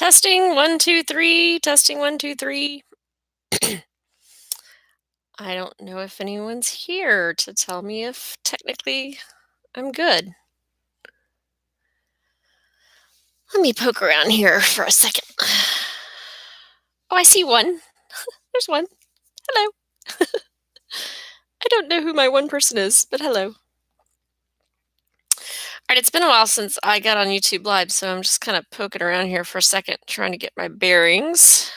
Testing 1 2 3. Testing 1 2 3. I don't know if anyone's here to tell me if technically I'm good. Let me poke around here for a second. Oh, I see one. There's one. Hello. I don't know who my one person is, but hello. All right, it's been a while since I got on YouTube Live, so I'm just kind of poking around here for a second, trying to get my bearings.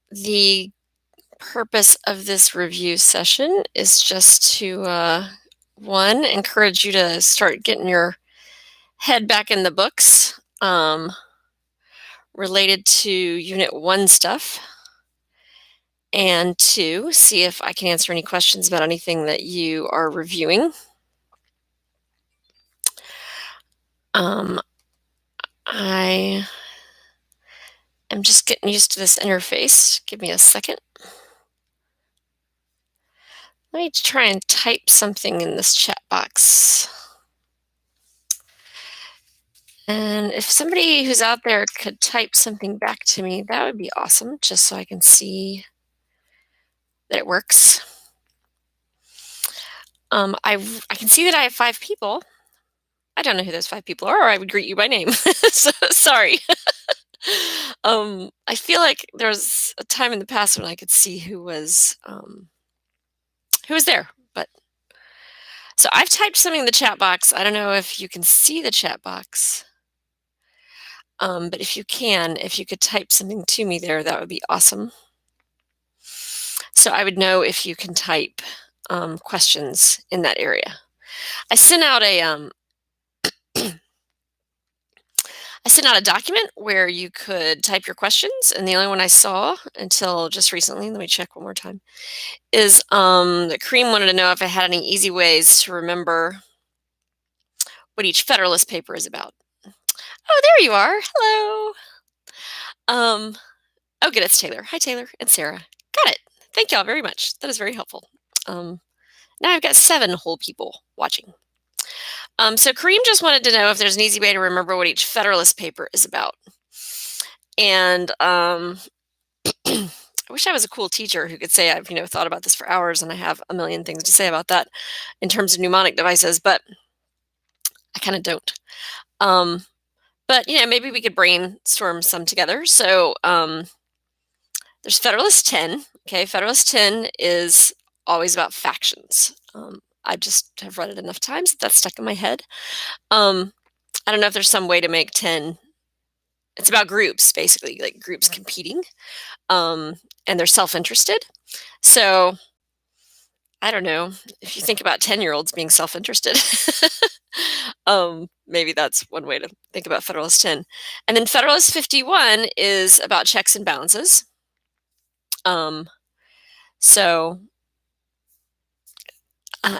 The purpose of this review session is just to, one, encourage you to start getting your head back in the books related to Unit 1 stuff, and two, see if I can answer any questions about anything that you are reviewing. I am just getting used to this interface. Give me a second. Let me try and type something in this chat box. And if somebody who's out there could type something back to me, that would be awesome, just so I can see that it works. I can see that I have 5 people. I don't know who those 5 people are, or I would greet you by name. So sorry. I feel like there was a time in the past when I could see who was there, but so I've typed something in the chat box. I don't know if you can see the chat box, but if you could type something to me there, that would be awesome. So I would know if you can type questions in that area. I sent out a document where you could type your questions, and the only one I saw until just recently, let me check one more time, is that Kareem wanted to know if I had any easy ways to remember what each Federalist paper is about. Oh, there you are. Hello. Oh, good, it's Taylor. Hi, Taylor and Sarah. Got it. Thank y'all very much. That is very helpful. Now I've got 7 whole people watching. So Kareem just wanted to know if there's an easy way to remember what each Federalist paper is about. And I wish I was a cool teacher who could say I've thought about this for hours and I have a million things to say about that in terms of mnemonic devices, but I kind of don't. But maybe we could brainstorm some together. So there's Federalist 10. Okay, Federalist 10 is always about factions. I just have read it enough times that that's stuck in my head. I don't know if there's some way to make 10. It's about groups, basically, like groups competing, and they're self-interested. So I don't know if you think about 10-year-olds being self-interested. Maybe that's one way to think about Federalist 10. And then Federalist 51 is about checks and balances.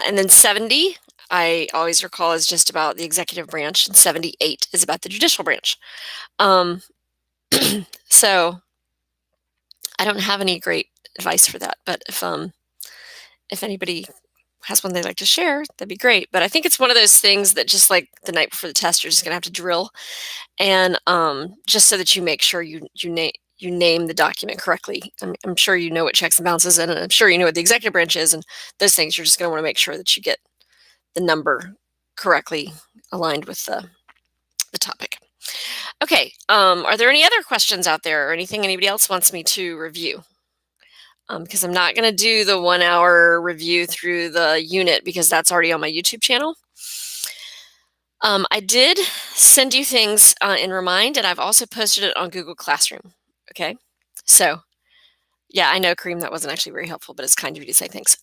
And then 70, I always recall, is just about the executive branch, and 78 is about the judicial branch. So I don't have any great advice for that, but if anybody has one they'd like to share, that'd be great. But I think it's one of those things that just like the night before the test, you're just gonna have to drill, and just so that you make sure you name the document correctly. I'm sure you know what checks and balances, and I'm sure you know what the executive branch is, and those things. You're just going to want to make sure that you get the number correctly aligned with the topic. Okay, are there any other questions out there, or anything anybody else wants me to review? Because I'm not going to do the 1-hour review through the unit because that's already on my YouTube channel. I did send you things in Remind, and I've also posted it on Google Classroom. Okay, so yeah, I know, Kareem, that wasn't actually very helpful, but it's kind of you to say thanks.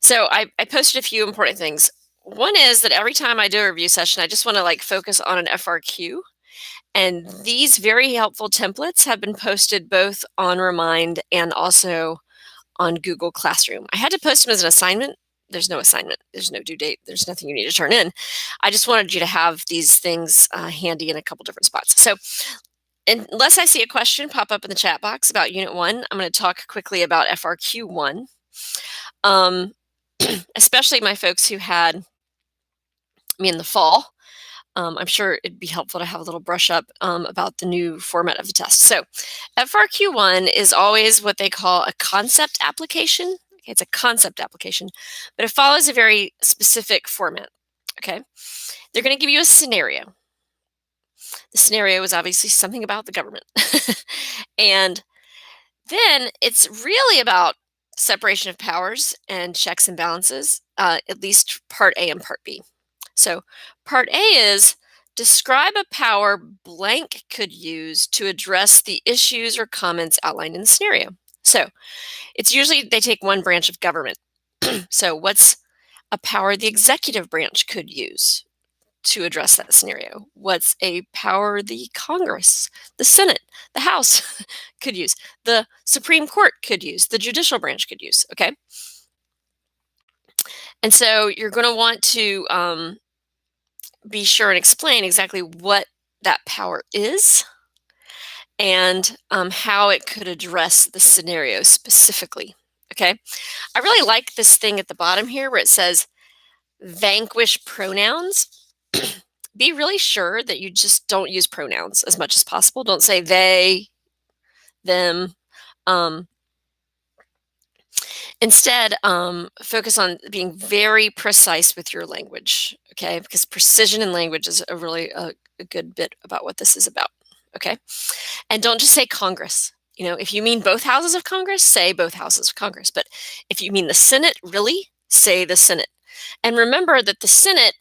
So I posted a few important things. One is that every time I do a review session, I just want to focus on an FRQ. And these very helpful templates have been posted both on Remind and also on Google Classroom. I had to post them as an assignment. There's no assignment. There's no due date. There's nothing you need to turn in. I just wanted you to have these things handy in a couple different spots. So unless I see a question pop up in the chat box about Unit 1, I'm going to talk quickly about FRQ 1. Especially my folks who had me in the fall. I'm sure it'd be helpful to have a little brush up about the new format of the test. So FRQ1 is always what they call a concept application. Okay, it's a concept application, but it follows a very specific format. Okay, they're going to give you a scenario. The scenario is obviously something about the government. And then it's really about separation of powers and checks and balances, at least part A and part B. So part A is describe a power blank could use to address the issues or comments outlined in the scenario. So it's usually they take one branch of government. So what's a power the executive branch could use to address that scenario? What's a power the Congress, the Senate, the House could use? The Supreme Court could use, the judicial branch could use, okay? And so you're going to want to be sure and explain exactly what that power is and how it could address the scenario specifically, okay? I really like this thing at the bottom here where it says vanquish pronouns. Be really sure that you just don't use pronouns as much as possible. Don't say they, them. Instead, focus on being very precise with your language, okay? Because precision in language is a really a good bit about what this is about, okay? And don't just say Congress. You know, if you mean both houses of Congress, say both houses of Congress. But if you mean the Senate, really, say the Senate. And remember that the Senate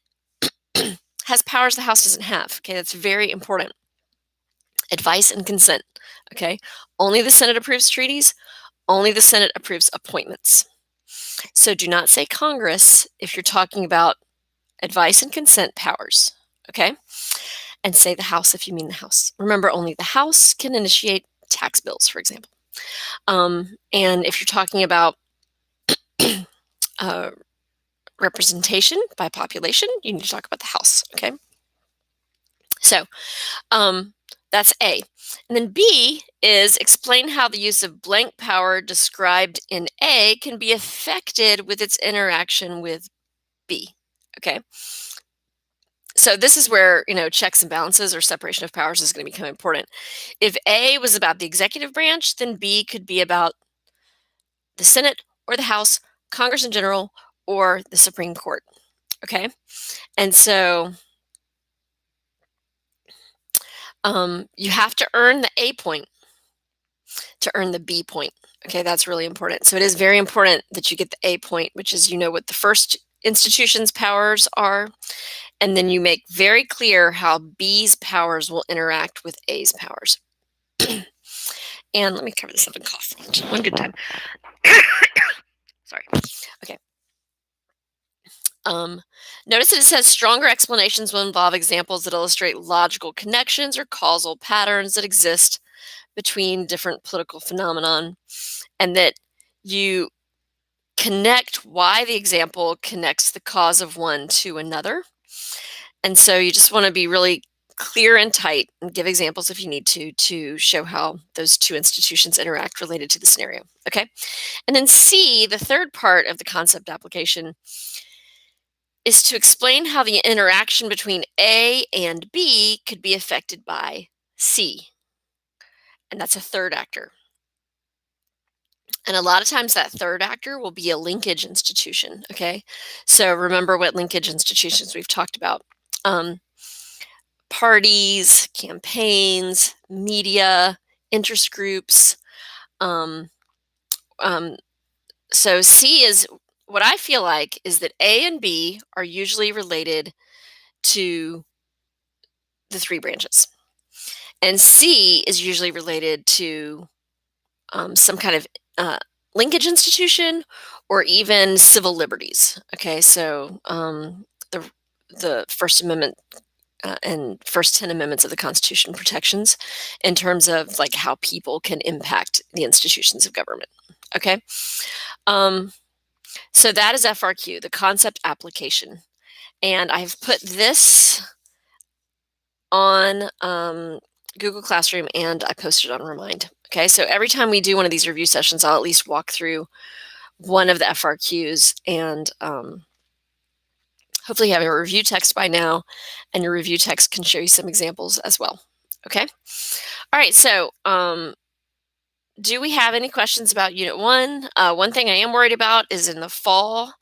has powers the House doesn't have, okay? That's very important. Advice and consent, okay? Only the Senate approves treaties. Only the Senate approves appointments. So do not say Congress if you're talking about advice and consent powers, okay? And say the House if you mean the House. Remember, only the House can initiate tax bills, for example. And if you're talking about representation by population, you need to talk about the House, okay? So that's A. And then B is explain how the use of blank power described in A can be affected with its interaction with B, okay? So this is where, you know, checks and balances or separation of powers is going to become important. If A was about the executive branch, then B could be about the Senate or the House, Congress in general, or the Supreme Court, okay? And so you have to earn the A point to earn the B point. Okay, that's really important. So it is very important that you get the A point, which is you know what the first institution's powers are, and then you make very clear how B's powers will interact with A's powers. And let me cover this up and cough one good time. Sorry. Okay. Notice that it says stronger explanations will involve examples that illustrate logical connections or causal patterns that exist between different political phenomenon, and that you connect why the example connects the cause of one to another. And so you just want to be really clear and tight and give examples if you need to show how those two institutions interact related to the scenario. Okay. And then C, the third part of the concept application, is to explain how the interaction between A and B could be affected by C. And that's a third actor. And a lot of times that third actor will be a linkage institution, okay? So remember what linkage institutions we've talked about. Parties, campaigns, media, interest groups. So C is, what I feel like is that A and B are usually related to the three branches. And C is usually related to some kind of linkage institution or even civil liberties. Okay, so the First Amendment and first 10 amendments of the Constitution protections in terms of like how people can impact the institutions of government. Okay, so that is FRQ, the concept application, and I've put this on Google Classroom and I posted on Remind. Okay, so every time we do one of these review sessions, I'll at least walk through one of the FRQs and Hopefully you have a review text by now, and your review text can show you some examples as well. Okay? All right, so do we have any questions about Unit 1? One thing I am worried about is in the fall,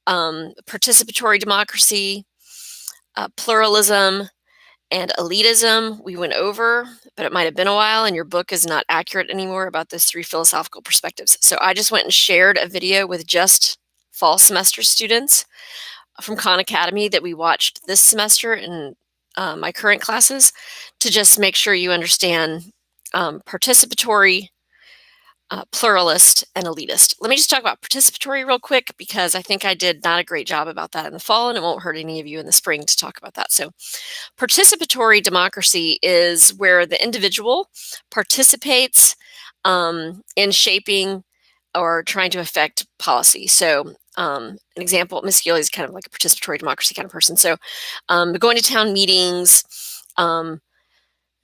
participatory democracy, pluralism, and elitism we went over, but it might have been a while and your book is not accurate anymore about those 3 philosophical perspectives. So I just went and shared a video with just fall semester students from Khan Academy that we watched this semester in my current classes to just make sure you understand participatory, pluralist, and elitist. Let me just talk about participatory real quick because I think I did not a great job about that in the fall, and it won't hurt any of you in the spring to talk about that. So participatory democracy is where the individual participates in shaping or trying to affect policy. So an example, Mcculloch is kind of like a participatory democracy kind of person. So going to town meetings,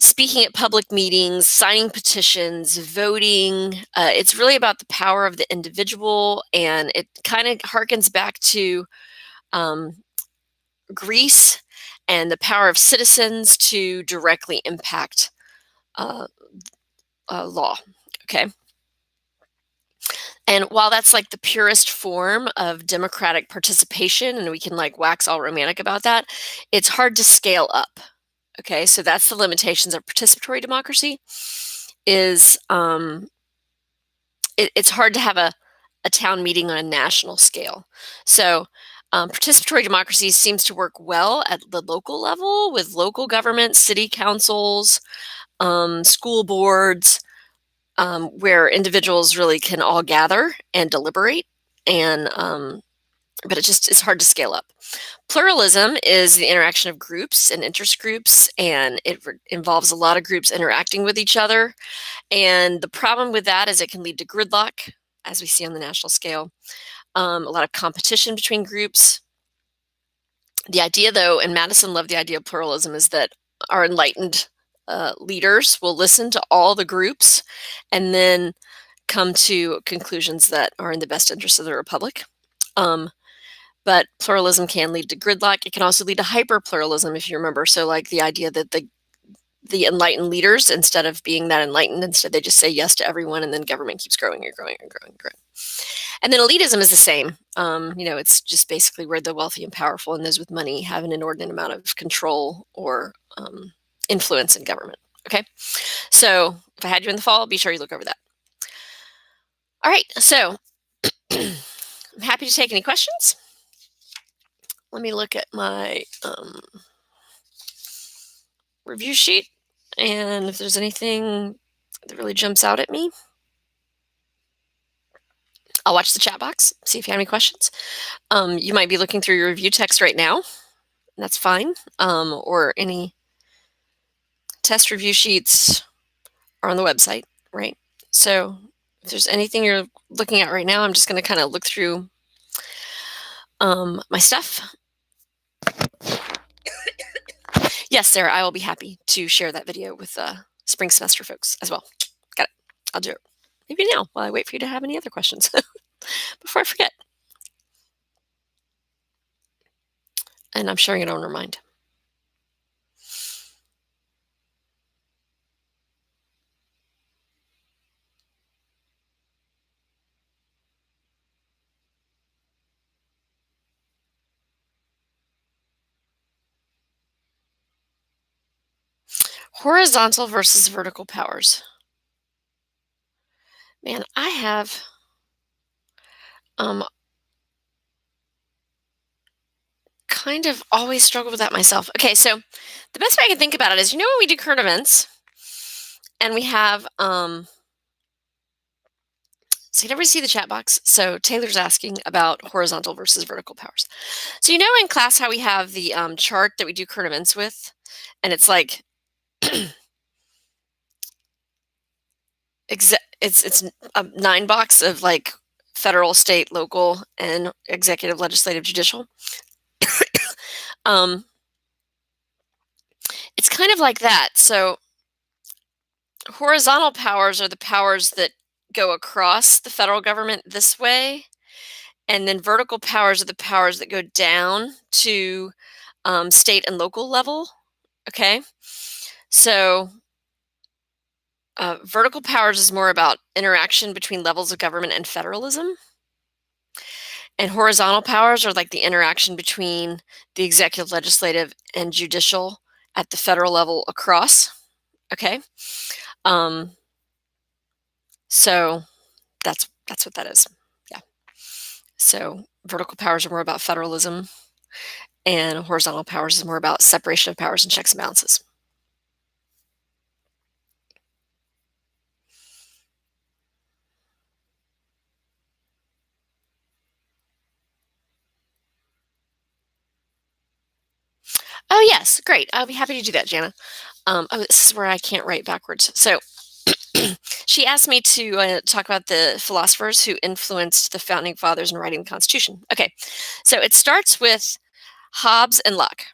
speaking at public meetings, signing petitions, voting. It's really about the power of the individual, and it kind of harkens back to Greece and the power of citizens to directly impact law. Okay. And while that's like the purest form of democratic participation, and we can like wax all romantic about that, it's hard to scale up. Okay, so that's the limitations of participatory democracy. Is it's hard to have a town meeting on a national scale. So participatory democracy seems to work well at the local level with local governments, city councils, school boards, where individuals really can all gather and deliberate, and but it just is hard to scale up. Pluralism is the interaction of groups and interest groups, and it involves a lot of groups interacting with each other. And the problem with that is it can lead to gridlock, as we see on the national scale, a lot of competition between groups. The idea, though, and Madison loved the idea of pluralism, is that our enlightened leaders will listen to all the groups and then come to conclusions that are in the best interest of the republic. But pluralism can lead to gridlock. It can also lead to hyper-pluralism, if you remember. So like the idea that the enlightened leaders, instead of being that enlightened, instead they just say yes to everyone, and then government keeps growing and growing and growing and growing. And then elitism is the same. It's just basically where the wealthy and powerful and those with money have an inordinate amount of control or influence in government. Okay, so if I had you in the fall, be sure you look over that. All right, so I'm happy to take any questions. Let me look at my review sheet, and if there's anything that really jumps out at me, I'll watch the chat box, see if you have any questions. You might be looking through your review text right now. That's fine. Or any test review sheets are on the website, right? So if there's anything you're looking at right now, I'm just going to kind of look through my stuff. Yes, Sarah, I will be happy to share that video with spring semester folks as well. Got it. I'll do it. Maybe now while I wait for you to have any other questions before I forget. And I'm sharing it on Remind. Horizontal versus vertical powers. Man, I have kind of always struggled with that myself. Okay, so the best way I can think about it is, when we do current events and we have, so you can everybody see the chat box? So Taylor's asking about horizontal versus vertical powers. So in class how we have the chart that we do current events with, and it's like, it's a 9 box of like federal, state, local, and executive, legislative, judicial. It's kind of like that. So horizontal powers are the powers that go across the federal government this way, And then vertical powers are the powers that go down to state and local level. Okay. So vertical powers is more about interaction between levels of government and federalism. And horizontal powers are like the interaction between the executive, legislative, and judicial at the federal level across. Okay. So that's what that is. Yeah. So vertical powers are more about federalism, and horizontal powers is more about separation of powers and checks and balances. Oh, yes. Great. I'll be happy to do that, Jana. Oh, this is where I can't write backwards. So she asked me to talk about the philosophers who influenced the founding fathers in writing the Constitution. Okay. So it starts with Hobbes and Locke.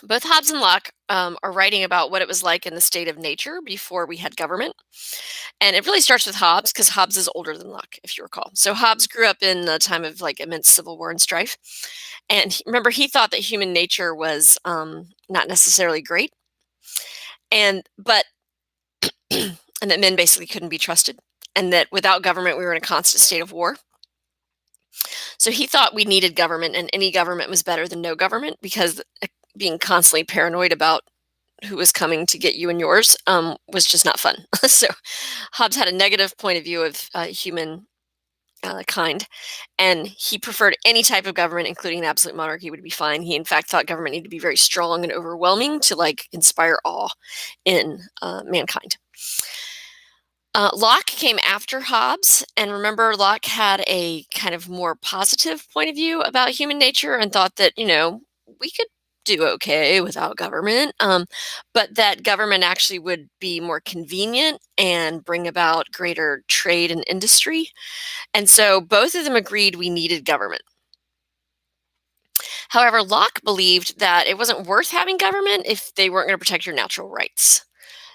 Both Hobbes and Locke are writing about what it was like in the state of nature before we had government. And it really starts with Hobbes, because Hobbes is older than Locke, if you recall. So Hobbes grew up in a time of like immense civil war and strife. And remember, he thought that human nature was not necessarily great, but and that men basically couldn't be trusted, and that without government we were in a constant state of war. So he thought we needed government, and any government was better than no government, because being constantly paranoid about who was coming to get you and yours was just not fun. So Hobbes had a negative point of view of human kind, and he preferred any type of government, including an absolute monarchy, would be fine. He, in fact, thought government needed to be very strong and overwhelming to like inspire awe in mankind. Locke came after Hobbes, and remember, Locke had a kind of more positive point of view about human nature and thought that, we could do okay without government, but that government actually would be more convenient and bring about greater trade and industry. And so both of them agreed we needed government. However, Locke believed that it wasn't worth having government if they weren't going to protect your natural rights.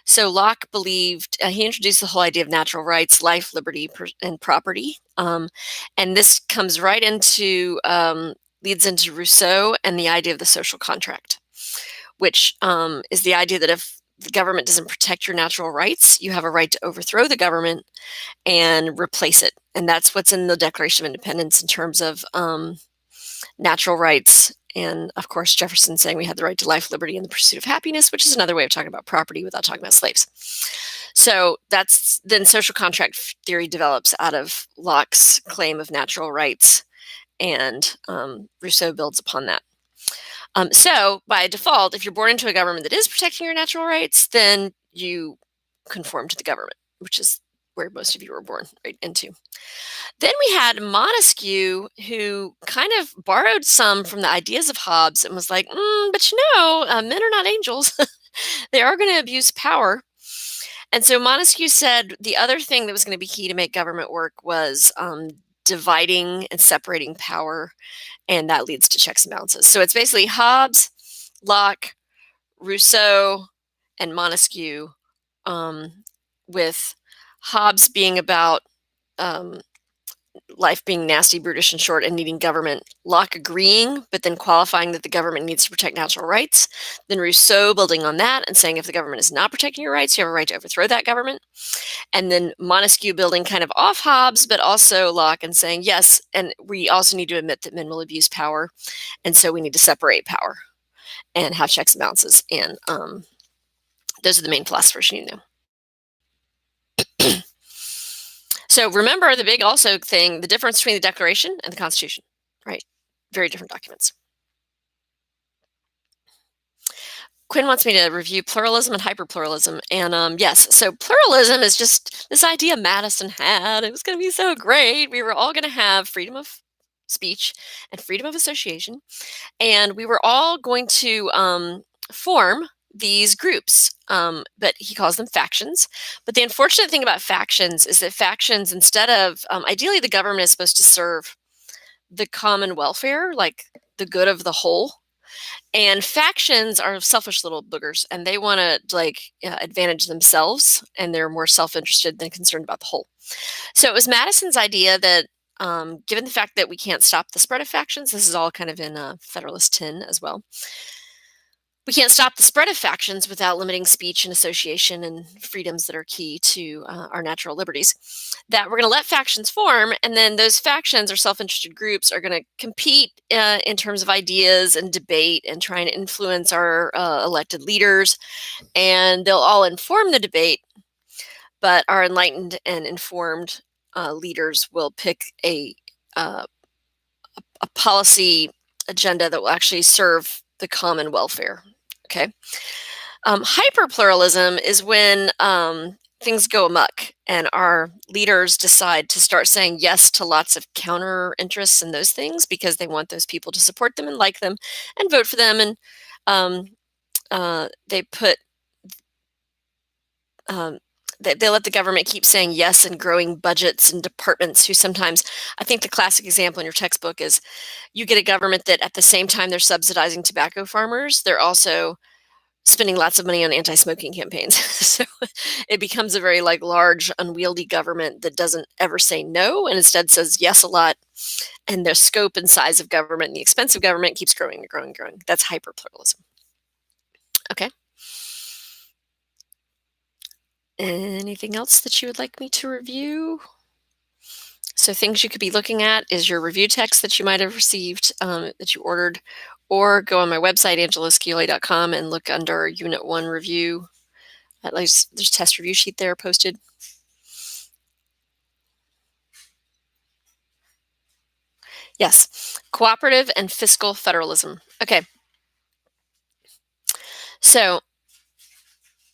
So Locke believed, he introduced the whole idea of natural rights, life, liberty, and property. And this comes right into, leads into Rousseau and the idea of the social contract, which is the idea that if the government doesn't protect your natural rights, you have a right to overthrow the government and replace it. And that's what's in the Declaration of Independence in terms of natural rights. And of course, Jefferson saying we had the right to life, liberty, and the pursuit of happiness, which is another way of talking about property without talking about slaves. So that's then social contract theory develops out of Locke's claim of natural rights, and Rousseau builds upon that. So by default, if you're born into a government that is protecting your natural rights, then you conform to the government, which is where most of you were born right into. Then we had Montesquieu, who kind of borrowed some from the ideas of Hobbes and was like, but men are not angels. They are going to abuse power. And so Montesquieu said the other thing that was going to be key to make government work was dividing and separating power, and that leads to checks and balances. So it's basically Hobbes, Locke, Rousseau, and Montesquieu, with Hobbes being about life being nasty, brutish, and short, and needing government. Locke agreeing, but then qualifying that the government needs to protect natural rights. Then Rousseau building on that and saying if the government is not protecting your rights, you have a right to overthrow that government. And then Montesquieu building kind of off Hobbes, but also Locke, and saying, yes, and we also need to admit that men will abuse power, and so we need to separate power and have checks and balances. And those are the main philosophers you know. So remember the big also thing, the difference between the Declaration and the Constitution, right? Very different documents. Quinn wants me to review pluralism and hyperpluralism. And yes, so pluralism is just this idea Madison had. It was going to be so great. We were all going to have freedom of speech and freedom of association. And we were all going to form these groups, but he calls them factions. But the unfortunate thing about factions is that factions, instead of, ideally the government is supposed to serve the common welfare, like the good of the whole. And factions are selfish little boogers, and they want to advantage themselves, and they're more self-interested than concerned about the whole. So it was Madison's idea that given the fact that we can't stop the spread of factions, this is all kind of in Federalist 10 as well. We can't stop the spread of factions without limiting speech and association and freedoms that are key to our natural liberties. That we're going to let factions form, and then those factions or self-interested groups are going to compete in terms of ideas and debate and try and influence our elected leaders, and they'll all inform the debate, but our enlightened and informed leaders will pick a policy agenda that will actually serve the common welfare. Okay. Hyperpluralism is when things go amok and our leaders decide to start saying yes to lots of counter interests and those things because they want those people to support them and like them and vote for them. And they put they let the government keep saying yes and growing budgets and departments who sometimes, I think the classic example in your textbook is you get a government that at the same time they're subsidizing tobacco farmers, they're also spending lots of money on anti-smoking campaigns. So it becomes a very large, unwieldy government that doesn't ever say no and instead says yes a lot. And the scope and size of government and the expense of government keeps growing and growing and growing. That's hyperpluralism. Okay. Anything else that you would like me to review? So things you could be looking at is your review text that you might have received that you ordered, or go on my website, angelascioli.com, and look under Unit 1 review. There's a test review sheet there posted. Yes, cooperative and fiscal federalism. Okay. So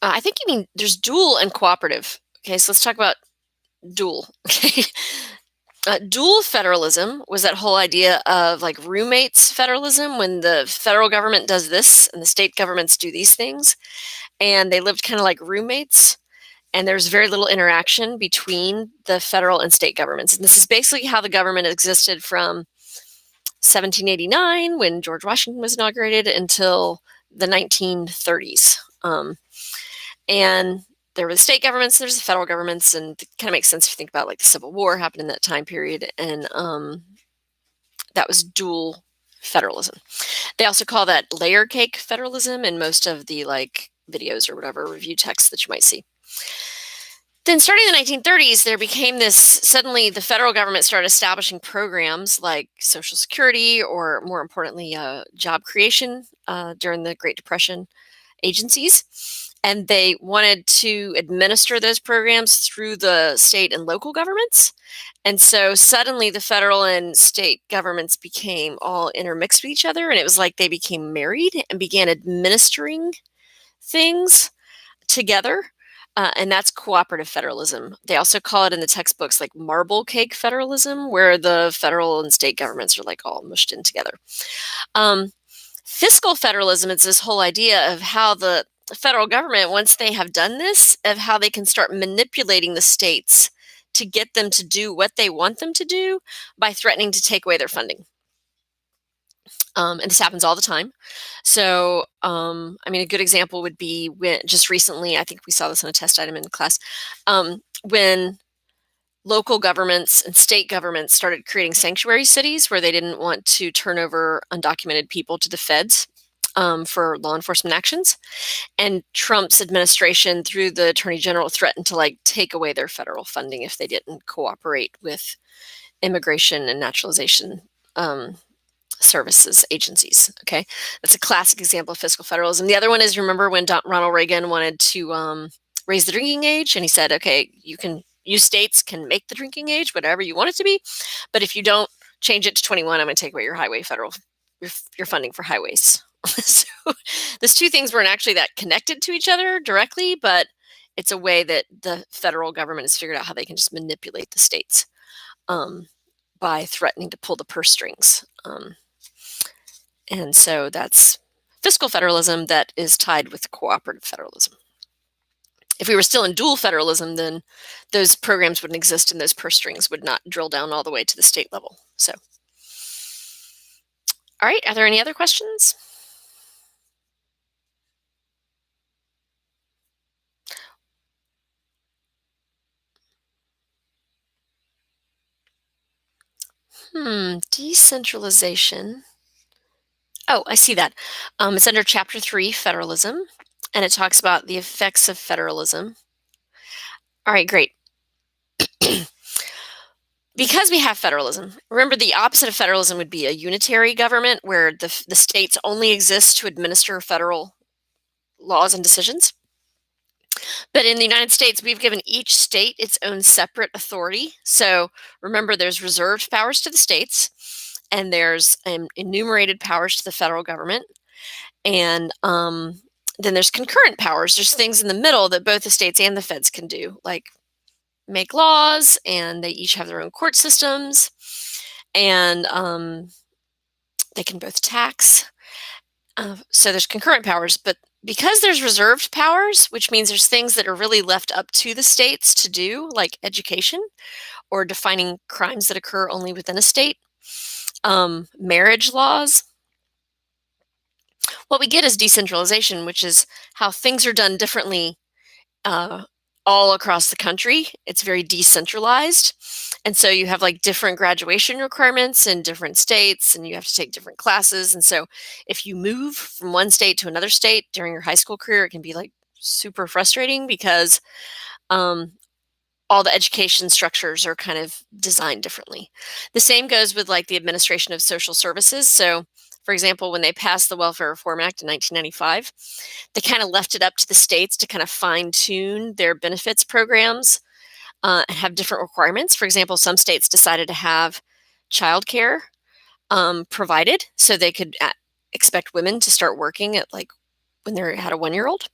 I think you mean there's dual and cooperative. Okay, so let's talk about dual. Okay. Dual federalism was that whole idea of roommates federalism, when the federal government does this and the state governments do these things, and they lived kind of like roommates, and there's very little interaction between the federal and state governments. And this is basically how the government existed from 1789, when George Washington was inaugurated, until the 1930s. And there were the state governments, there's the federal governments, and it kind of makes sense if you think about the Civil War happened in that time period, and that was dual federalism. They also call that layer cake federalism in most of the videos or whatever review texts that you might see. Then starting in the 1930s, there became this, suddenly the federal government started establishing programs like Social Security, or more importantly, job creation during the Great Depression agencies. And they wanted to administer those programs through the state and local governments. And so suddenly the federal and state governments became all intermixed with each other. And it was like they became married and began administering things together. And that's cooperative federalism. They also call it in the textbooks marble cake federalism, where the federal and state governments are all mushed in together. Fiscal federalism is this whole idea of how the federal government, once they have done this, of how they can start manipulating the states to get them to do what they want them to do by threatening to take away their funding. And this happens all the time. So, a good example would be when just recently, I think we saw this on a test item in class, when local governments and state governments started creating sanctuary cities where they didn't want to turn over undocumented people to the feds for law enforcement actions. And Trump's administration, through the Attorney General, threatened to take away their federal funding if they didn't cooperate with immigration and naturalization services agencies. Okay, that's a classic example of fiscal federalism. The other one is, remember when Ronald Reagan wanted to raise the drinking age, and he said, okay, you states can make the drinking age whatever you want it to be, but if you don't change it to 21, I'm going to take away your your funding for highways. So those two things weren't actually that connected to each other directly, but it's a way that the federal government has figured out how they can just manipulate the states by threatening to pull the purse strings. And so that's fiscal federalism that is tied with cooperative federalism. If we were still in dual federalism, then those programs wouldn't exist and those purse strings would not drill down all the way to the state level. So, all right, are there any other questions? Decentralization. Oh, I see that. It's under Chapter 3, Federalism, and it talks about the effects of federalism. All right, great. Because we have federalism, remember the opposite of federalism would be a unitary government where the states only exist to administer federal laws and decisions. But in the United States, we've given each state its own separate authority. So remember, there's reserved powers to the states, and there's enumerated powers to the federal government. And then there's concurrent powers. There's things in the middle that both the states and the feds can do, like make laws, and they each have their own court systems, and they can both tax. So there's concurrent powers, but because there's reserved powers, which means there's things that are really left up to the states to do, like education or defining crimes that occur only within a state, marriage laws. What we get is decentralization, which is how things are done differently all across the country. It's very decentralized. And so you have like different graduation requirements in different states, and you have to take different classes. And so if you move from one state to another state during your high school career, it can be like super frustrating because all the education structures are kind of designed differently. The same goes with like the administration of social services. So for example, when they passed the Welfare Reform Act in 1995, they kind of left it up to the states to kind of fine tune their benefits programs and have different requirements. For example, some states decided to have childcare provided so they could expect women to start working at like when they had a 1-year-old.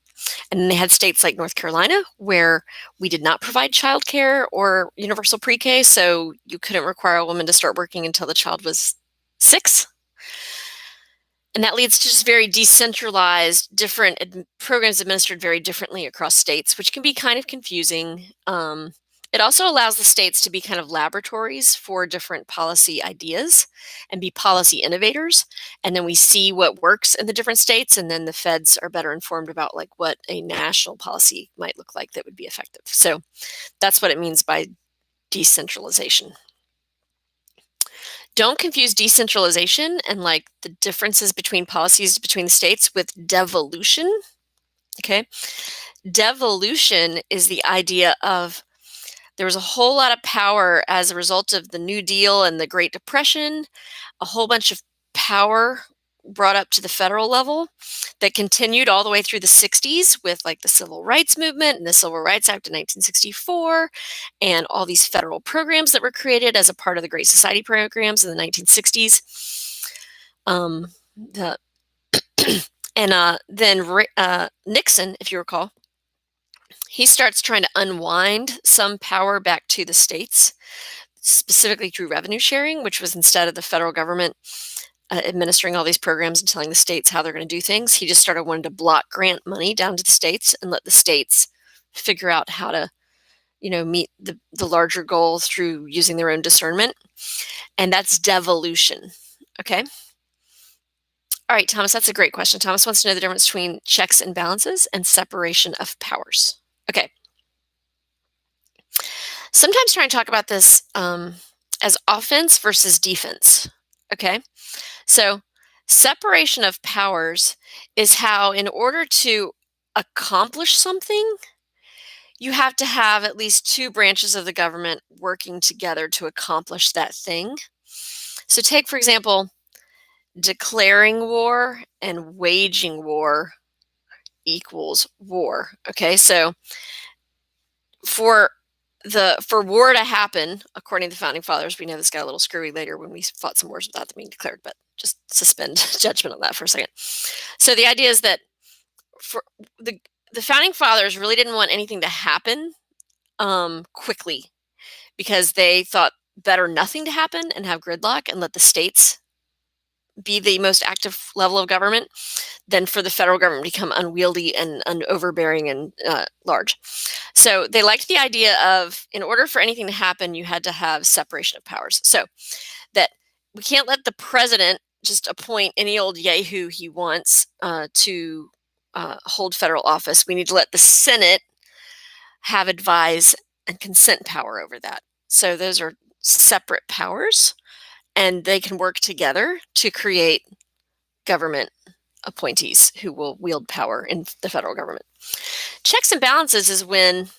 And then they had states like North Carolina where we did not provide childcare or universal pre-K, so you couldn't require a woman to start working until the child was 6. And that leads to just very decentralized, different programs administered very differently across states, which can be kind of confusing. It also allows the states to be kind of laboratories for different policy ideas and be policy innovators. And then we see what works in the different states, and then the feds are better informed about like what a national policy might look like that would be effective. So that's what it means by decentralization. Don't confuse decentralization and like the differences between policies between the states with devolution. Okay. Devolution is the idea of there was a whole lot of power as a result of the New Deal and the Great Depression, a whole bunch of power brought up to the federal level that continued all the way through the 60s with like the Civil Rights Movement and the Civil Rights Act of 1964 and all these federal programs that were created as a part of the Great Society programs in the 1960s. Then Nixon, if you recall, he starts trying to unwind some power back to the states, specifically through revenue sharing, which was instead of the federal government administering all these programs and telling the states how they're going to do things. He just started wanting to block grant money down to the states and let the states figure out how to, meet the larger goal through using their own discernment. And that's devolution. Okay. All right, Thomas, that's a great question. Thomas wants to know the difference between checks and balances and separation of powers. Okay. Sometimes trying to talk about this as offense versus defense. Okay. So separation of powers is how, in order to accomplish something, you have to have at least 2 branches of the government working together to accomplish that thing. So take, for example, declaring war and waging war equals war. Okay, so for war to happen, according to the Founding Fathers, we know this got a little screwy later when we fought some wars without them being declared, but just suspend judgment on that for a second. So the idea is that for the Founding Fathers really didn't want anything to happen quickly because they thought better nothing to happen and have gridlock and let the states be the most active level of government than for the federal government to become unwieldy and overbearing and large. So they liked the idea of, in order for anything to happen, you had to have separation of powers. So that we can't let the president just appoint any old yahoo he wants to hold federal office. We need to let the Senate have advise and consent power over that. So those are separate powers. and they can work together to create government appointees who will wield power in the federal government. Checks and balances is when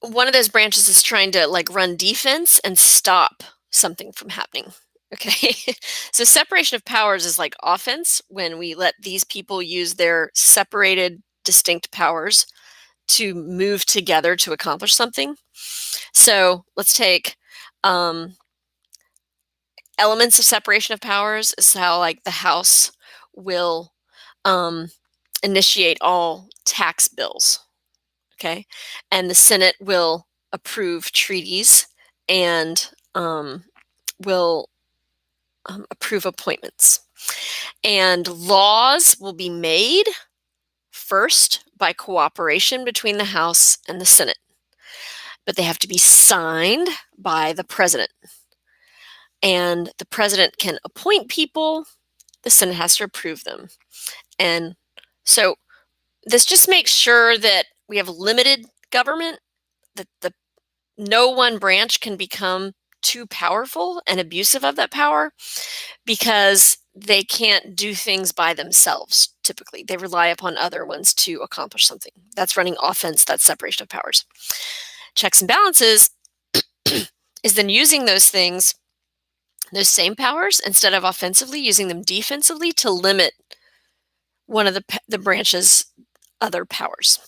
one of those branches is trying to like run defense and stop something from happening. Okay. So separation of powers is like offense, when we let these people use their separated, distinct powers to move together to accomplish something. So let's take elements of separation of powers is how like the House will initiate all tax bills. Okay. And the Senate will approve treaties and will approve appointments. And laws will be made first by cooperation between the House and the Senate, but they have to be signed by the president. And the president can appoint people, the Senate has to approve them. And so this just makes sure that we have limited government, that no one branch can become too powerful and abusive of that power, because they can't do things by themselves. Typically, they rely upon other ones to accomplish something. That's running offense, that's separation of powers. Checks and balances is then using those things, those same powers, instead of offensively, using them defensively to limit one of the branch's other powers.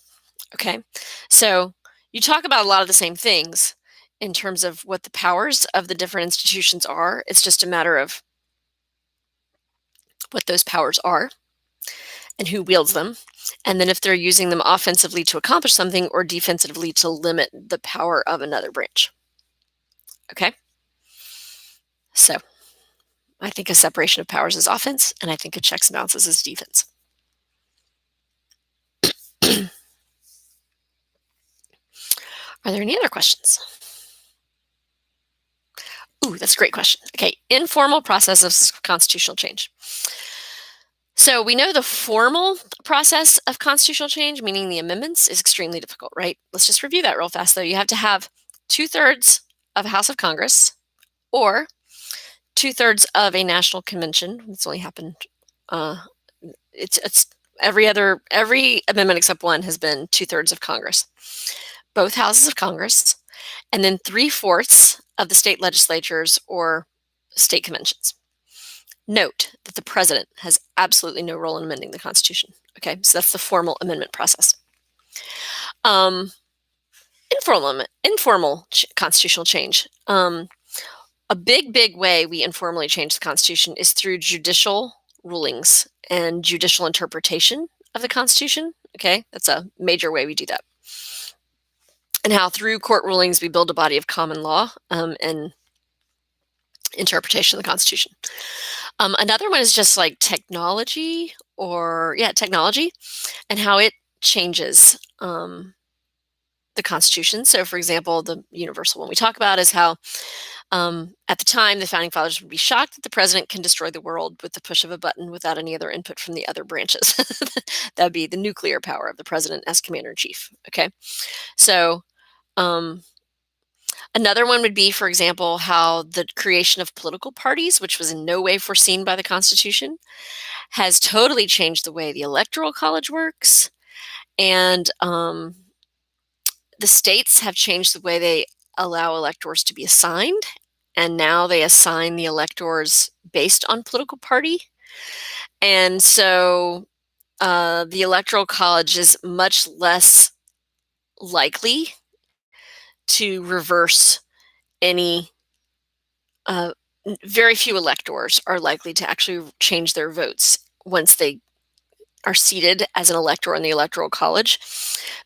Okay, so you talk about a lot of the same things in terms of what the powers of the different institutions are. It's just a matter of what those powers are and who wields them, and then if they're using them offensively to accomplish something or defensively to limit the power of another branch. Okay, so I think a separation of powers is offense, and I think a checks and balances is defense. Are there any other questions? Ooh, that's a great question. Okay, informal process of constitutional change. So we know the formal process of constitutional change, meaning the amendments, is extremely difficult, right? Let's just review that real fast, though. You have to have 2/3 of a House of Congress or 2/3 of a national convention. It's only happened, it's every amendment except one has been 2/3 of Congress. Both houses of Congress, and then 3/4 of the state legislatures or state conventions. Note that the president has absolutely no role in amending the Constitution. Okay, so that's the formal amendment process. Informal constitutional change. A big way we informally change the Constitution is through judicial rulings and judicial interpretation of the Constitution. Okay, that's a major way we do that. And how through court rulings we build a body of common law and interpretation of the Constitution. Another one is just like technology, and how it changes the Constitution. So, for example, the universal one we talk about is how at the time the founding fathers would be shocked that the president can destroy the world with the push of a button without any other input from the other branches. That would be the nuclear power of the president as commander-in-chief. Okay, so another one would be, for example, how the creation of political parties, which was in no way foreseen by the Constitution, has totally changed the way the Electoral College works. And the states have changed the way they allow electors to be assigned. And now they assign the electors based on political party. And so the Electoral College is much less likely to reverse any, very few electors are likely to actually change their votes once they are seated as an elector in the Electoral College,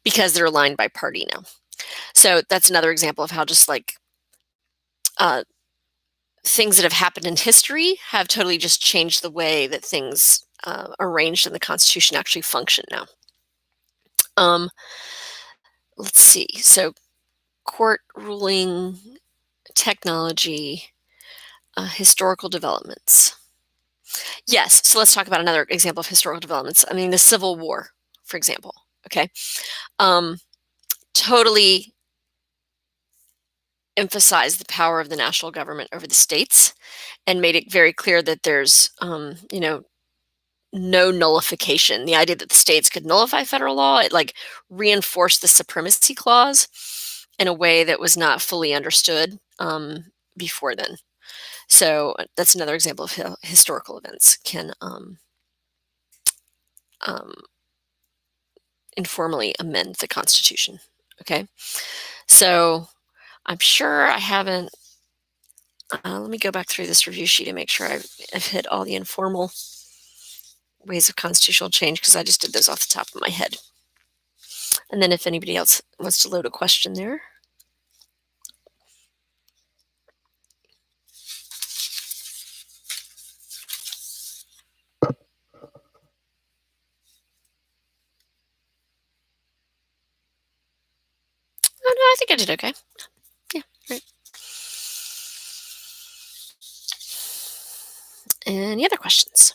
because they're aligned by party now. So that's another example of how just like things that have happened in history have totally just changed the way that things arranged in the Constitution actually function now. Let's see. So court ruling, technology, historical developments. Yes, so let's talk about another example of historical developments. I mean, the Civil War, for example. Okay, totally emphasized the power of the national government over the states and made it very clear that there's, no nullification. The idea that the states could nullify federal law, it like reinforced the supremacy clause in a way that was not fully understood before then. So that's another example of how historical events can informally amend the Constitution. Okay, so I'm sure I haven't. Let me go back through this review sheet and make sure I've hit all the informal ways of constitutional change, because I just did those off the top of my head. And then if anybody else wants to load a question there. Oh, no, I think I did okay. Yeah, right. Any other questions?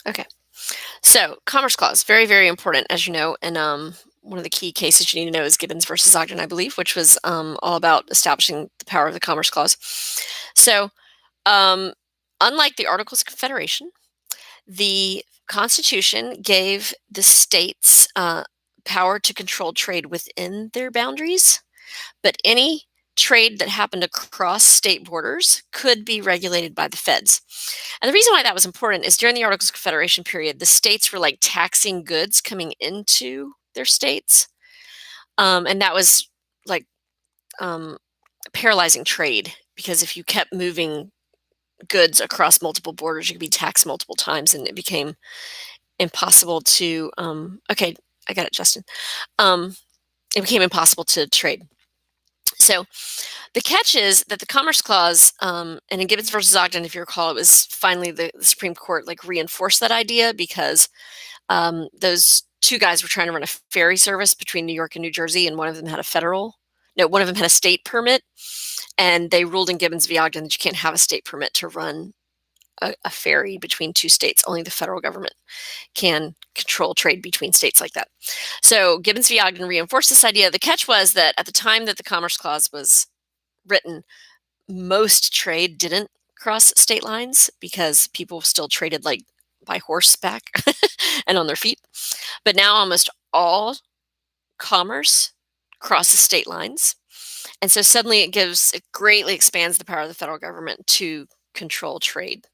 Okay. So, Commerce Clause, very, very important, as you know, and one of the key cases you need to know is Gibbons versus Ogden, I believe, which was all about establishing the power of the Commerce Clause. So, unlike the Articles of Confederation, the Constitution gave the states power to control trade within their boundaries, but any trade that happened across state borders could be regulated by the feds. And the reason why that was important is during the Articles of Confederation period, the states were like taxing goods coming into their states. And that was like paralyzing trade, because if you kept moving goods across multiple borders, you could be taxed multiple times, and it became impossible to okay, I got it, Justin. It became impossible to trade. So the catch is that the Commerce Clause, and in Gibbons versus Ogden, if you recall, it was finally the Supreme Court like reinforced that idea, because those two guys were trying to run a ferry service between New York and New Jersey, and one of them had a state permit, and they ruled in Gibbons v. Ogden that you can't have a state permit to run a ferry between two states. Only the federal government can control trade between states like that. So Gibbons v. Ogden reinforced this idea. The catch was that at the time that the Commerce Clause was written, most trade didn't cross state lines, because people still traded like by horseback and on their feet. But now almost all commerce crosses state lines. And so suddenly it greatly expands the power of the federal government to control trade.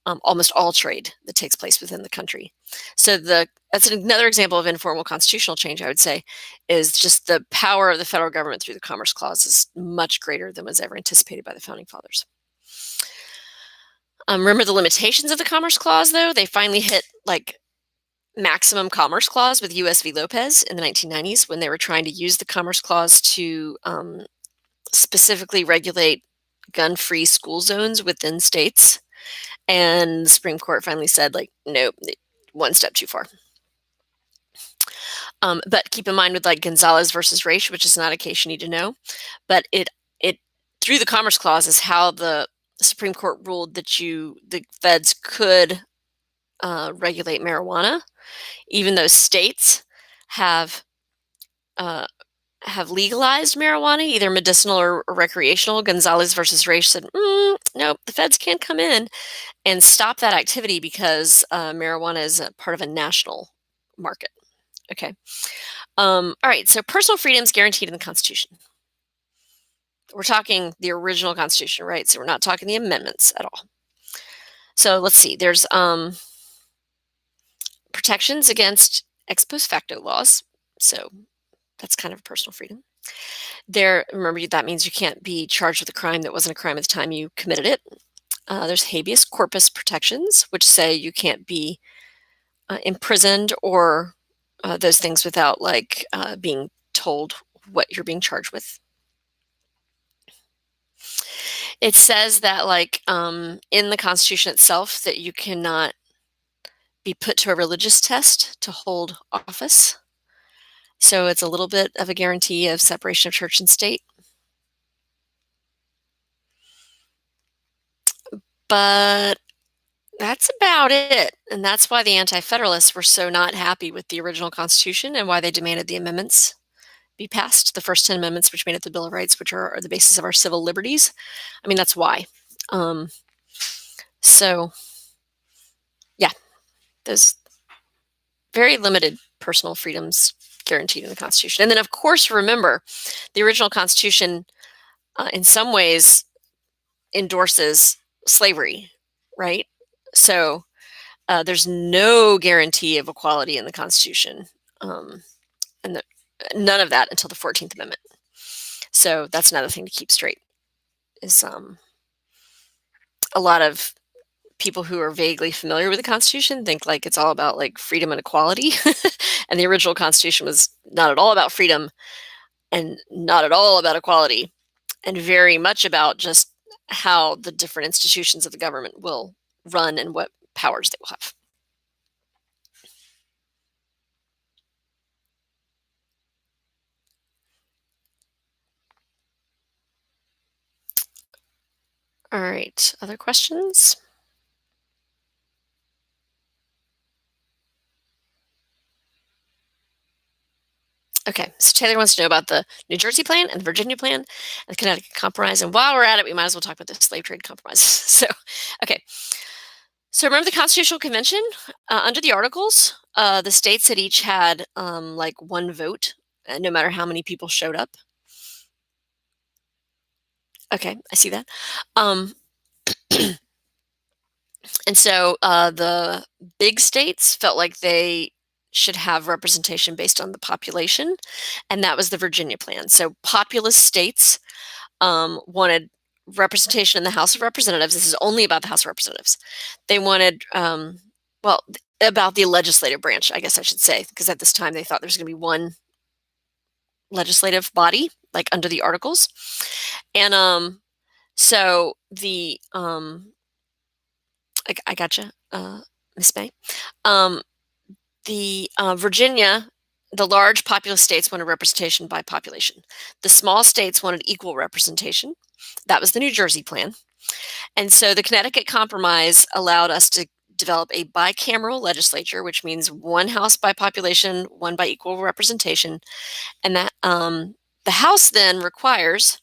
Almost all trade that takes place within the country. So that's another example of informal constitutional change, I would say, is just the power of the federal government through the Commerce Clause is much greater than was ever anticipated by the Founding Fathers. Remember the limitations of the Commerce Clause, though? They finally hit like maximum Commerce Clause with U.S. v. Lopez in the 1990s, when they were trying to use the Commerce Clause to specifically regulate gun-free school zones within states. And the Supreme Court finally said, like, nope, one step too far. But keep in mind with like Gonzalez versus Raich, which is not a case you need to know, but it through the Commerce Clause is how the Supreme Court ruled that the feds could regulate marijuana, even though states have legalized marijuana, either medicinal or recreational. Gonzalez versus Raich said, nope, the feds can't come in and stop that activity, because marijuana is a part of a national market. Okay. All right. So personal freedoms guaranteed in the Constitution. We're talking the original Constitution, right? So we're not talking the amendments at all. So let's see. There's protections against ex post facto laws. So that's kind of a personal freedom. Remember, that means you can't be charged with a crime that wasn't a crime at the time you committed it. There's habeas corpus protections, which say you can't be imprisoned or those things without like being told what you're being charged with. It says that like in the Constitution itself that you cannot be put to a religious test to hold office. So it's a little bit of a guarantee of separation of church and state. But that's about it. And that's why the Anti-Federalists were so not happy with the original Constitution and why they demanded the amendments be passed, the first 10 amendments, which made it the Bill of Rights, which are the basis of our civil liberties. I mean, that's why. So, yeah, there's very limited personal freedoms guaranteed in the Constitution. And then, of course, remember, the original Constitution, in some ways, endorses slavery, right? So there's no guarantee of equality in the Constitution, and none of that until the 14th Amendment. So that's another thing to keep straight, is a lot of people who are vaguely familiar with the Constitution think like it's all about like freedom and equality. And the original Constitution was not at all about freedom and not at all about equality, and very much about just how the different institutions of the government will run and what powers they will have. All right, other questions? Okay, so Taylor wants to know about the New Jersey plan and the Virginia plan and the Connecticut Compromise. And while we're at it, we might as well talk about the slave trade compromise. So, okay. So remember the Constitutional Convention? Under the Articles, the states had each had like one vote, no matter how many people showed up. Okay, I see that. And so the big states felt like they should have representation based on the population, and that was the Virginia plan. So populous states wanted representation in the House of Representatives. This is only about the House of Representatives. They wanted, well, about the legislative branch, I guess I should say, because at this time they thought there was going to be one legislative body, like under the Articles. And so the I gotcha, Miss May. The Virginia, the large populous states wanted representation by population. The small states wanted equal representation. That was the New Jersey plan. And so the Connecticut Compromise allowed us to develop a bicameral legislature, which means one house by population, one by equal representation. And that the House then requires,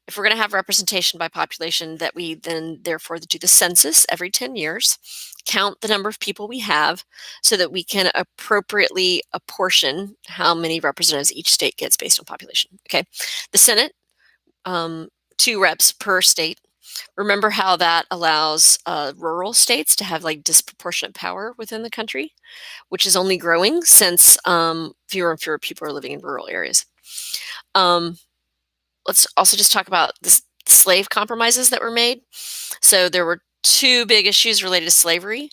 if we're going to have representation by population, that we then therefore do the census every 10 years, count the number of people we have so that we can appropriately apportion how many representatives each state gets based on population. Okay, the Senate, 2 reps per state. Remember how that allows rural states to have like disproportionate power within the country, which is only growing since fewer and fewer people are living in rural areas. Let's also just talk about the slave compromises that were made. So there were 2 big issues related to slavery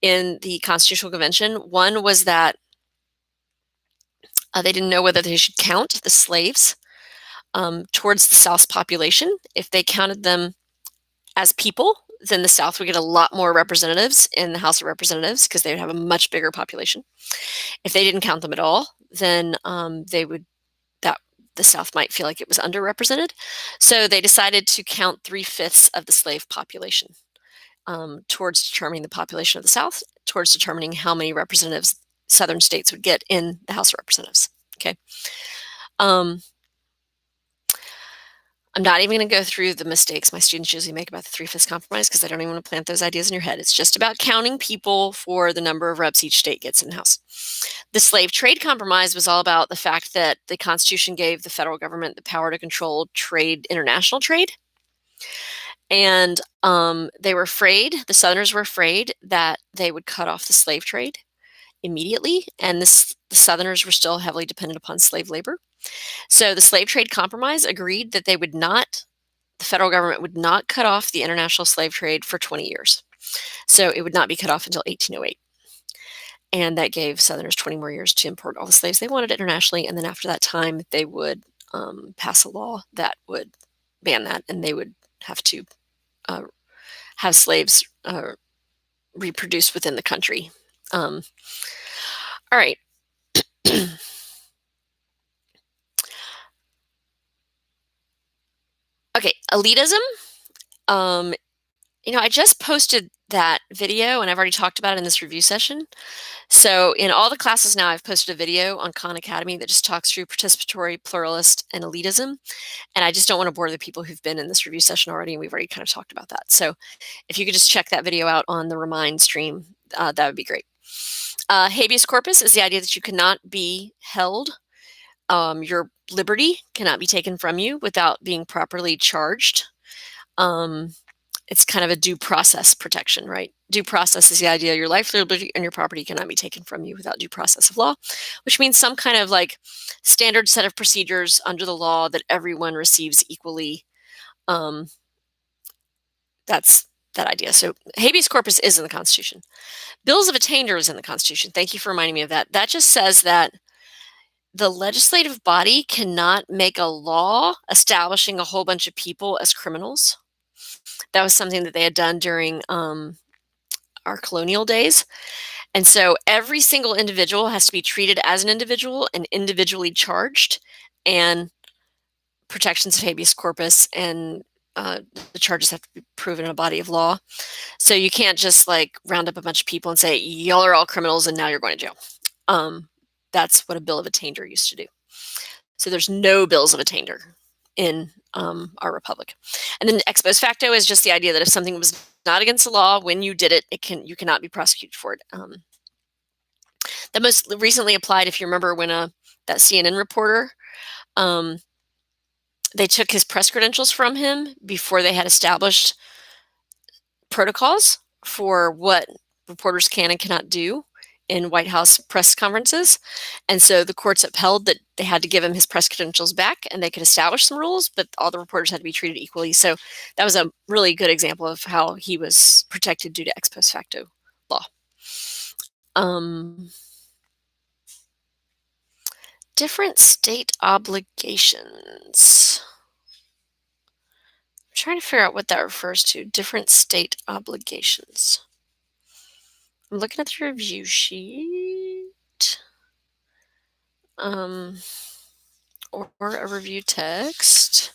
in the Constitutional Convention. One was that they didn't know whether they should count the slaves towards the South's population. If they counted them as people, then the South would get a lot more representatives in the House of Representatives because they would have a much bigger population. If they didn't count them at all, then the South might feel like it was underrepresented. So they decided to count 3/5 of the slave population towards determining the population of the South, towards determining how many representatives Southern states would get in the House of Representatives. Okay. I'm not even going to go through the mistakes my students usually make about the 3/5 compromise because I don't even want to plant those ideas in your head. It's just about counting people for the number of reps each state gets in the House. The slave trade compromise was all about the fact that the Constitution gave the federal government the power to control trade, international trade. And they were afraid, the Southerners were afraid that they would cut off the slave trade immediately. And the Southerners were still heavily dependent upon slave labor. So the slave trade compromise agreed that the federal government would not cut off the international slave trade for 20 years. So it would not be cut off until 1808. And that gave Southerners 20 more years to import all the slaves they wanted internationally. And then after that time, they would pass a law that would ban that, and they would have to have slaves reproduce within the country. All right. Okay, elitism I just posted that video, and I've already talked about it in this review session. So in all the classes now, I've posted a video on Khan Academy that just talks through participatory, pluralist, and elitism. And I just don't want to bore the people who've been in this review session already, and we've already kind of talked about that. So if you could just check that video out on the Remind stream, that would be great. Habeas corpus is the idea that you cannot be held. Your liberty cannot be taken from you without being properly charged. It's kind of a due process protection, right? Due process is the idea your life, liberty, and your property cannot be taken from you without due process of law, which means some kind of like standard set of procedures under the law that everyone receives equally. That's that idea. So habeas corpus is in the Constitution. Bills of attainder is in the Constitution. Thank you for reminding me of that. That just says that the legislative body cannot make a law establishing a whole bunch of people as criminals. That was something that they had done during our colonial days. And so every single individual has to be treated as an individual and individually charged, and protections of habeas corpus and the charges have to be proven in a body of law. So you can't just like round up a bunch of people and say, y'all are all criminals and now you're going to jail. That's what a bill of attainder used to do. So there's no bills of attainder in our republic. And then ex post facto is just the idea that if something was not against the law when you did it, you cannot be prosecuted for it. That most recently applied, if you remember, when that CNN reporter, they took his press credentials from him before they had established protocols for what reporters can and cannot do in White House press conferences. And so the courts upheld that they had to give him his press credentials back and they could establish some rules, but all the reporters had to be treated equally. So that was a really good example of how he was protected due to ex post facto law. Different state obligations. I'm trying to figure out what that refers to. Different state obligations. I'm looking at the review sheet. Or a review text.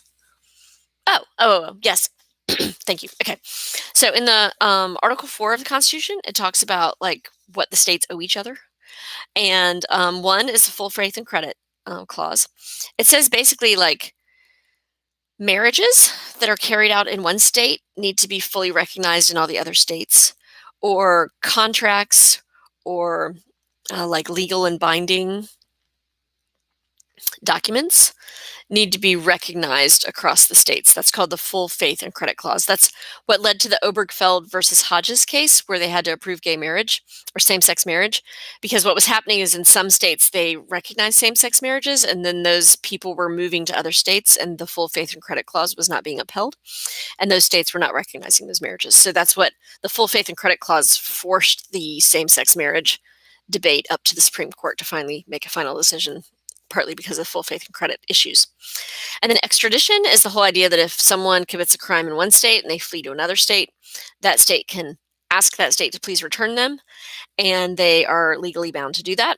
Oh, yes. Thank you. Okay. So in the Article 4 of the Constitution, it talks about like what the states owe each other. And one is the full faith and credit clause. It says basically like marriages that are carried out in one state need to be fully recognized in all the other states, or contracts or like legal and binding documents need to be recognized across the states. That's called the full faith and credit clause. That's what led to the Obergefell versus Hodges case, where they had to approve gay marriage or same-sex marriage, because what was happening is in some states they recognized same-sex marriages, and then those people were moving to other states and the full faith and credit clause was not being upheld, and those states were not recognizing those marriages. So that's what the full faith and credit clause forced the same-sex marriage debate up to the Supreme Court to finally make a final decision, partly because of full faith and credit issues. And then extradition is the whole idea that if someone commits a crime in one state and they flee to another state, that state can ask that state to please return them, and they are legally bound to do that.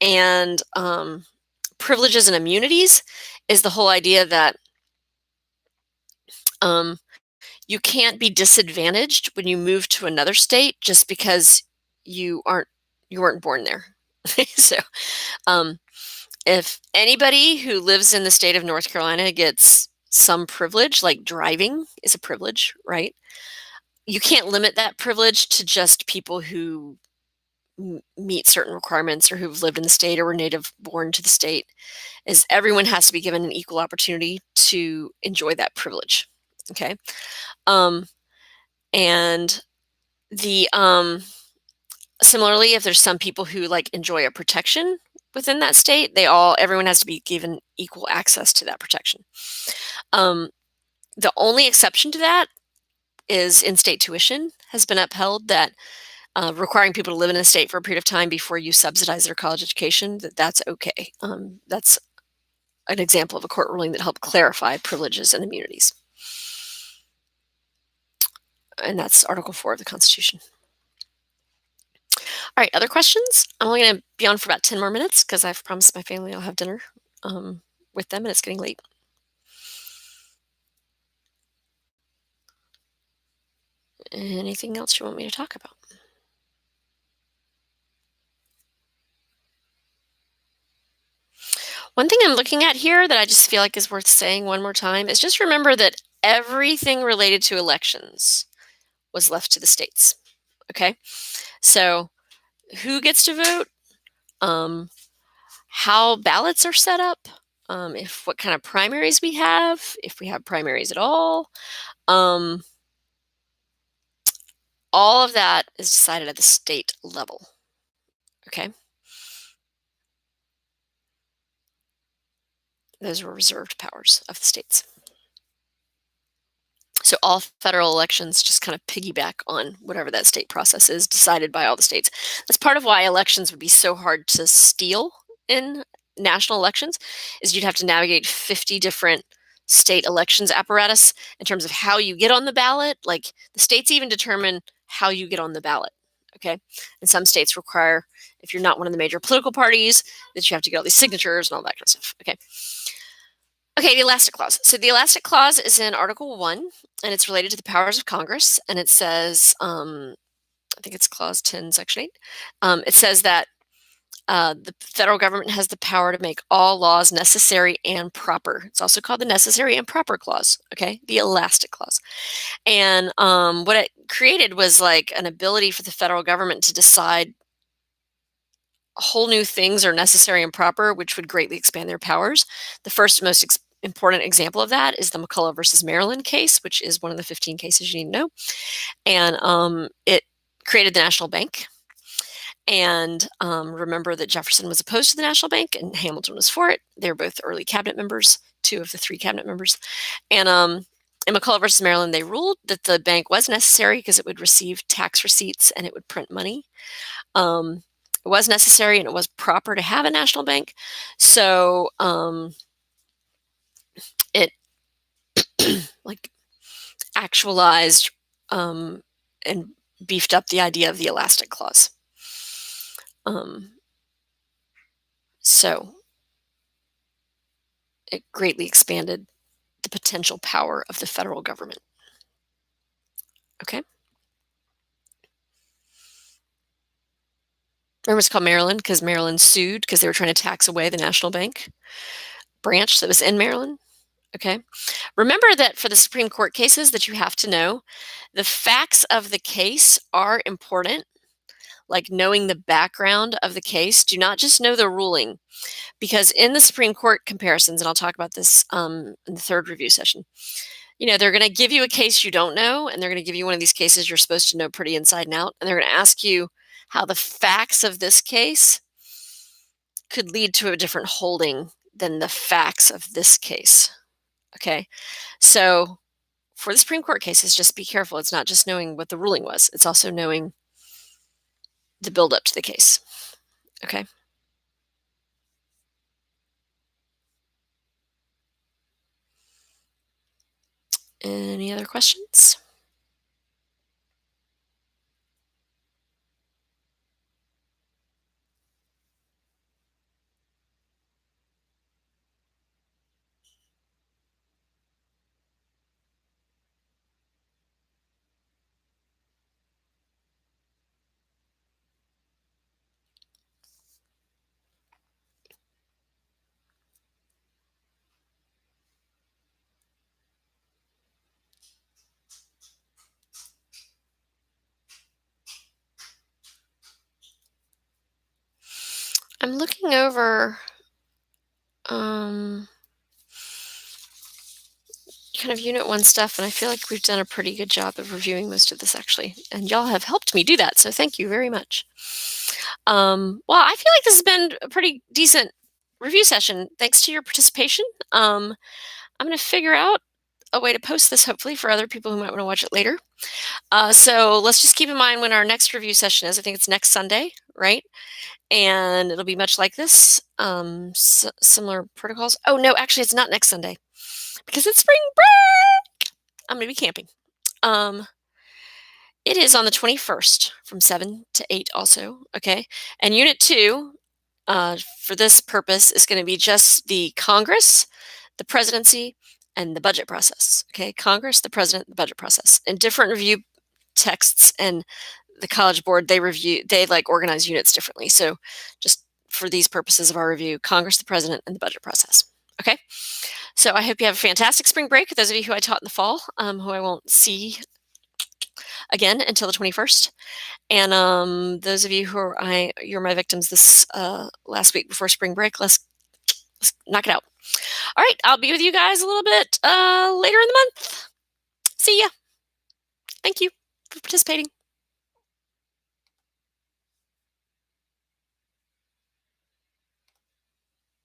And privileges and immunities is the whole idea that you can't be disadvantaged when you move to another state just because you weren't born there. So if anybody who lives in the state of North Carolina gets some privilege, like driving is a privilege, right? You can't limit that privilege to just people who meet certain requirements or who've lived in the state or were native born to the state. Is everyone has to be given an equal opportunity to enjoy that privilege. Okay. And the similarly, if there's some people who like enjoy a protection within that state, everyone has to be given equal access to that protection. The only exception to that is in-state tuition has been upheld, that requiring people to live in a state for a period of time before you subsidize their college education, that's okay. That's an example of a court ruling that helped clarify privileges and immunities. And that's Article 4 of the Constitution. All right, other questions? I'm only going to be on for about 10 more minutes because I've promised my family I'll have dinner with them, and it's getting late. Anything else you want me to talk about? One thing I'm looking at here that I just feel like is worth saying one more time is just remember that everything related to elections was left to the states. Okay? So, who gets to vote? How ballots are set up? If what kind of primaries we have, if we have primaries at all. All of that is decided at the state level. Okay? Those were reserved powers of the states. So all federal elections just kind of piggyback on whatever that state process is decided by all the states. That's part of why elections would be so hard to steal in national elections, is you'd have to navigate 50 different state elections apparatus in terms of how you get on the ballot. Like the states even determine how you get on the ballot. Okay. And some states require, if you're not one of the major political parties, that you have to get all these signatures and all that kind of stuff. Okay. Okay, the elastic clause. So the elastic clause is in Article 1, and it's related to the powers of Congress. And it says, I think it's Clause 10, Section 8. It says that the federal government has the power to make all laws necessary and proper. It's also called the necessary and proper clause, okay? The elastic clause. And what it created was like an ability for the federal government to decide whole new things are necessary and proper, which would greatly expand their powers. The first most important example of that is the Mcculloch versus Maryland case, which is one of the 15 cases you need to know. And it created the National Bank. And remember that Jefferson was opposed to the National Bank and Hamilton was for it. They were both early cabinet members, 2 of the 3 cabinet members. And in Mcculloch versus Maryland, they ruled that the bank was necessary because it would receive tax receipts and it would print money. It was necessary and it was proper to have a national bank. So it like actualized and beefed up the idea of the elastic clause. So it greatly expanded the potential power of the federal government. Okay. Remember it's called Maryland because Maryland sued because they were trying to tax away the national bank branch that was in Maryland. Okay. Remember that for the Supreme Court cases that you have to know, the facts of the case are important. Like knowing the background of the case, do not just know the ruling. Because in the Supreme Court comparisons, and I'll talk about this in the 3rd review session, they're going to give you a case you don't know, and they're going to give you one of these cases you're supposed to know pretty inside and out, and they're going to ask you how the facts of this case could lead to a different holding than the facts of this case. Okay, so for the Supreme Court cases, just be careful. It's not just knowing what the ruling was. It's also knowing the build-up to the case. Okay. Any other questions? I'm looking over kind of Unit 1 stuff, and I feel like we've done a pretty good job of reviewing most of this, actually. And y'all have helped me do that, so thank you very much. Well, I feel like this has been a pretty decent review session. Thanks to your participation. I'm going to figure out a way to post this, hopefully, for other people who might want to watch it later. So let's just keep in mind when our next review session is. I think it's next Sunday, right? And it'll be much like this, similar protocols. Oh, no, actually, it's not next Sunday because it's spring break. I'm going to be camping. It is on the 21st from 7 to 8 also, okay? And Unit 2, for this purpose, is going to be just the Congress, the presidency, and the budget process, okay? Congress, the president, the budget process. And different review texts, and the College Board, they organize units differently. So just for these purposes of our review, Congress, the President, and the budget process. Okay, so I hope you have a fantastic spring break. Those of you who I taught in the fall, who I won't see again until the 21st. And those of you who you're my victims this last week before spring break, let's knock it out. All right, I'll be with you guys a little bit later in the month. See ya. Thank you for participating.